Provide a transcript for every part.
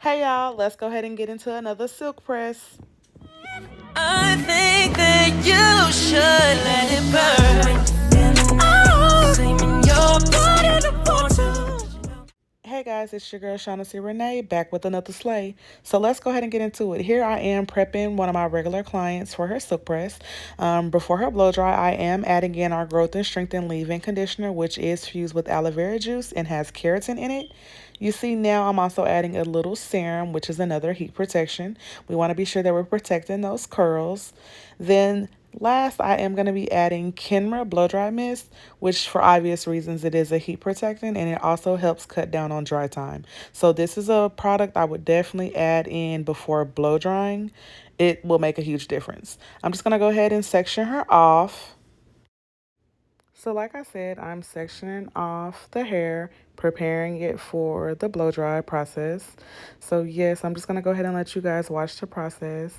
Hey y'all, let's go ahead and get into another silk press. I think that you should let it burn. Oh, your body to want to. Hey guys, it's your girl Shaunasee Spruiell back with another sleigh. So let's go ahead and get into it. Here I am prepping one of my regular clients for her silk press. Before her blow dry, I am adding in our growth and strengthen leave-in conditioner, which is fused with aloe vera juice and has keratin in it. You see now I'm also adding a little serum, which is another heat protection. We want to be sure that we're protecting those curls. Then last, I am going to be adding Kenra Blow Dry Mist, which for obvious reasons it is a heat protectant and it also helps cut down on dry time. So this is a product I would definitely add in before blow drying. It will make a huge difference. I'm just going to go ahead and section her off. So like I said, I'm sectioning off the hair, preparing it for the blow dry process. So yes, I'm just going to go ahead and let you guys watch the process.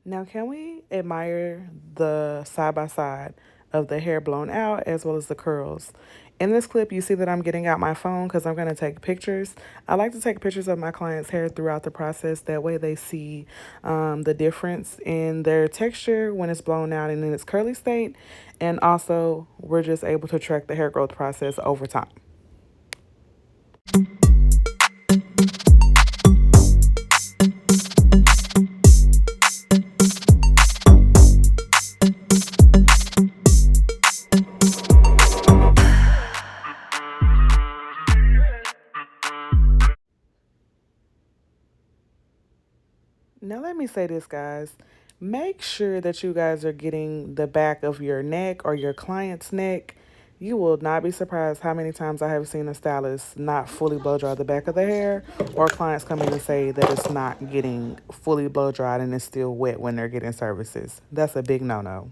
Now, can we admire the side by side of the hair blown out as well as the curls? In this clip, you see that I'm getting out my phone because I'm going to take pictures. I like to take pictures of my clients' hair throughout the process. That way they see the difference in their texture when it's blown out and in its curly state. And also, we're just able to track the hair growth process over time. Now, let me say this, guys. Make sure that you guys are getting the back of your neck or your client's neck. You will not be surprised how many times I have seen a stylist not fully blow dry the back of the hair, or clients come in and say that it's not getting fully blow dried and it's still wet when they're getting services. That's a big no-no.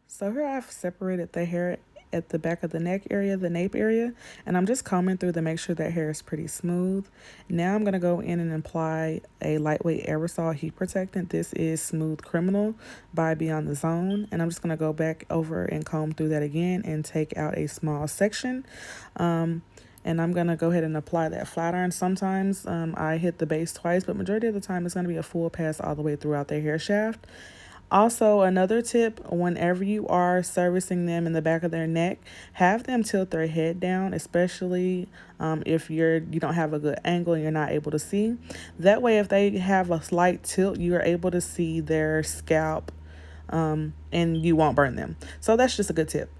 So here I've separated the hair at the back of the neck area, the nape area, and I'm just combing through to make sure that hair is pretty smooth. Now I'm going to go in and apply a lightweight aerosol heat protectant. This is Smooth Criminal by Beyond the Zone, and I'm just going to go back over and comb through that again and take out a small section. And I'm going to go ahead and apply that flat iron. Sometimes I hit the base twice, but majority of the time it's going to be a full pass all the way throughout their hair shaft. Also, another tip, whenever you are servicing them in the back of their neck, have them tilt their head down, especially if you don't have a good angle and you're not able to see. That way, if they have a slight tilt, you are able to see their scalp and you won't burn them. So that's just a good tip.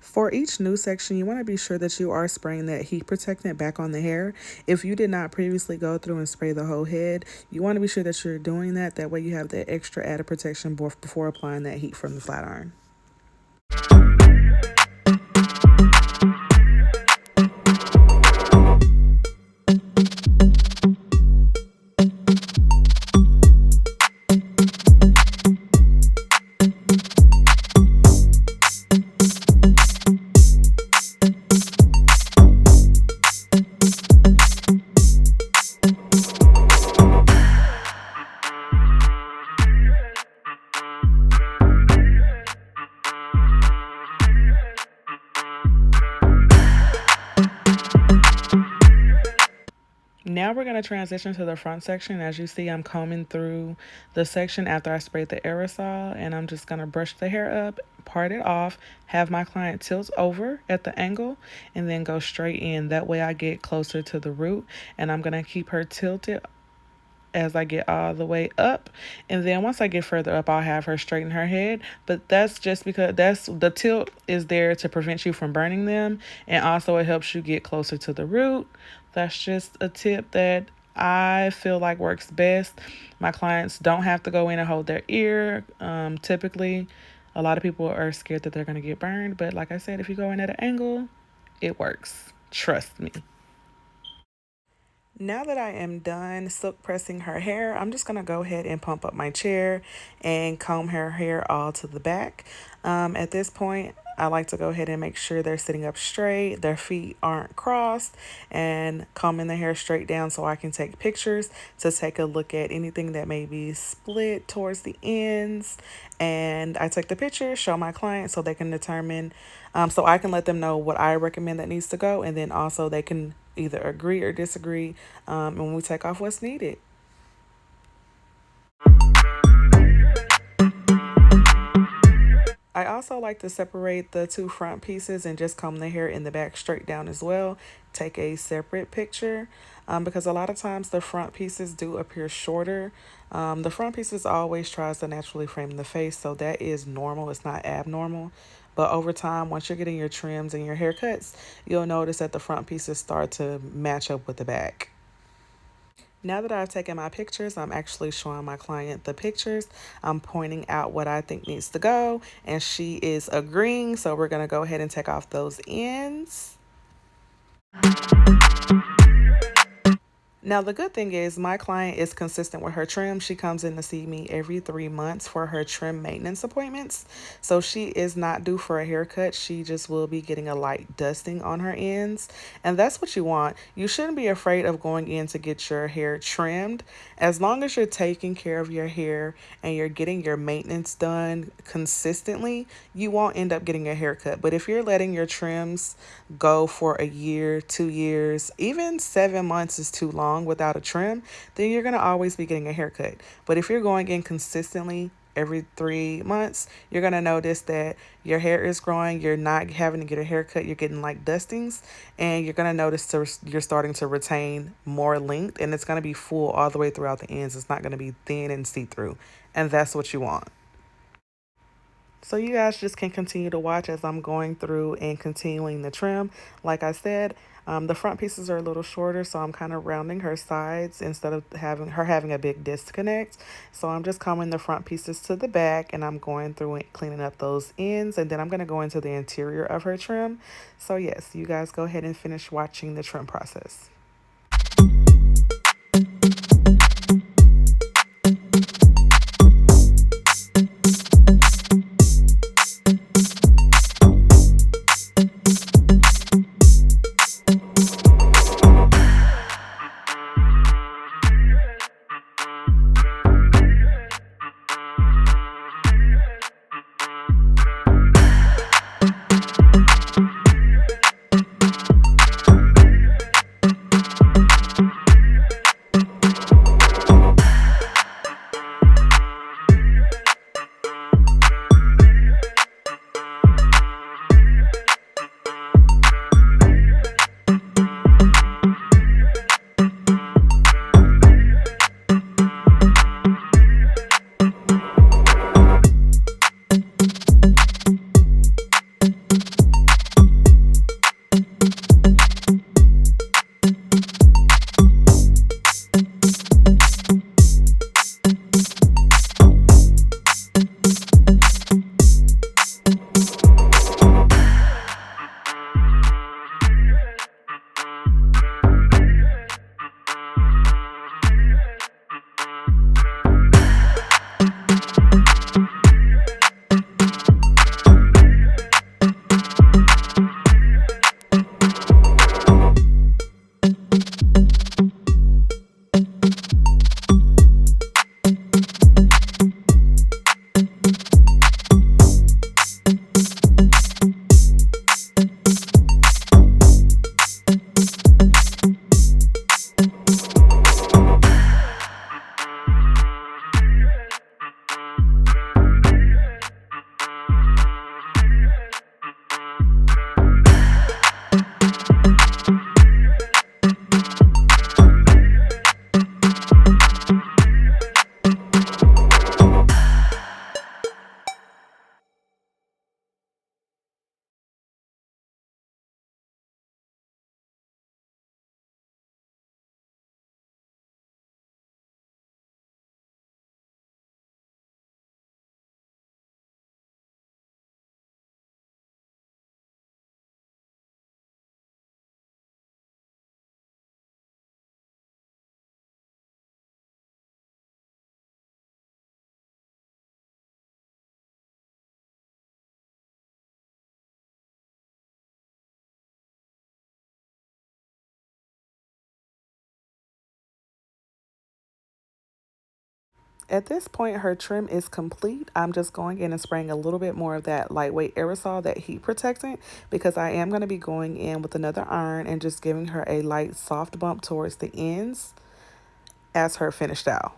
For each new section, you want to be sure that you are spraying that heat protectant back on the hair. If you did not previously go through and spray the whole head, you want to be sure that you're doing that. That way you have that extra added protection before applying that heat from the flat iron. Now we're going to transition to the front section. As you see, I'm combing through the section after I sprayed the aerosol, and I'm just going to brush the hair up, part it off, have my client tilt over at the angle, and then go straight in. That way I get closer to the root, and I'm going to keep her tilted as I get all the way up, and then once I get further up, I'll have her straighten her head. But that's just because the tilt is there to prevent you from burning them, and also it helps you get closer to the root. That's just a tip that I feel like works best. My clients don't have to go in and hold their ear. Typically, a lot of people are scared that they're going to get burned, but like I said, if you go in at an angle, it works. Trust me. Now that I am done silk pressing her hair, I'm just going to go ahead and pump up my chair and comb her hair all to the back. At this point, I like to go ahead and make sure they're sitting up straight, their feet aren't crossed, and combing the hair straight down so I can take pictures to take a look at anything that may be split towards the ends. And I take the picture, show my client so they can determine, so I can let them know what I recommend that needs to go, and then also they can either agree or disagree, and when we take off what's needed. I also like to separate the two front pieces and just comb the hair in the back straight down as well. Take a separate picture because a lot of times the front pieces do appear shorter. The front pieces always tries to naturally frame the face, so that is normal. It's not abnormal. But over time, once you're getting your trims and your haircuts, you'll notice that the front pieces start to match up with the back. Now that I've taken my pictures, I'm actually showing my client the pictures. I'm pointing out what I think needs to go, and she is agreeing. So we're going to go ahead and take off those ends. Now, the good thing is my client is consistent with her trim. She comes in to see me every 3 months for her trim maintenance appointments. So she is not due for a haircut. She just will be getting a light dusting on her ends. And that's what you want. You shouldn't be afraid of going in to get your hair trimmed. As long as you're taking care of your hair and you're getting your maintenance done consistently, you won't end up getting a haircut. But if you're letting your trims go for a year, 2 years, even 7 months is too long without a trim, then you're going to always be getting a haircut. But if you're going in consistently every 3 months, you're going to notice that your hair is growing, you're not having to get a haircut, you're getting like dustings, and you're going to notice you're starting to retain more length, and it's going to be full all the way throughout the ends. It's not going to be thin and see-through, and that's what you want. So you guys just can continue to watch as I'm going through and continuing the trim. Like I said, the front pieces are a little shorter, so I'm kind of rounding her sides instead of having a big disconnect. So I'm just combing the front pieces to the back, and I'm going through and cleaning up those ends, and then I'm going to go into the interior of her trim. So yes, you guys go ahead and finish watching the trim process. At this point, her trim is complete. I'm just going in and spraying a little bit more of that lightweight aerosol, that heat protectant, because I am going to be going in with another iron and just giving her a light soft bump towards the ends as her finished out.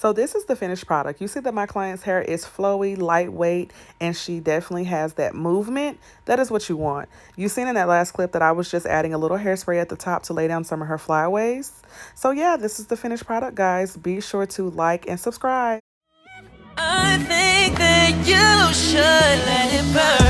So this is the finished product. You see that my client's hair is flowy, lightweight, and she definitely has that movement. That is what you want. You seen in that last clip that I was just adding a little hairspray at the top to lay down some of her flyaways. So yeah, this is the finished product, guys. Be sure to like and subscribe. I think that you should let it burn.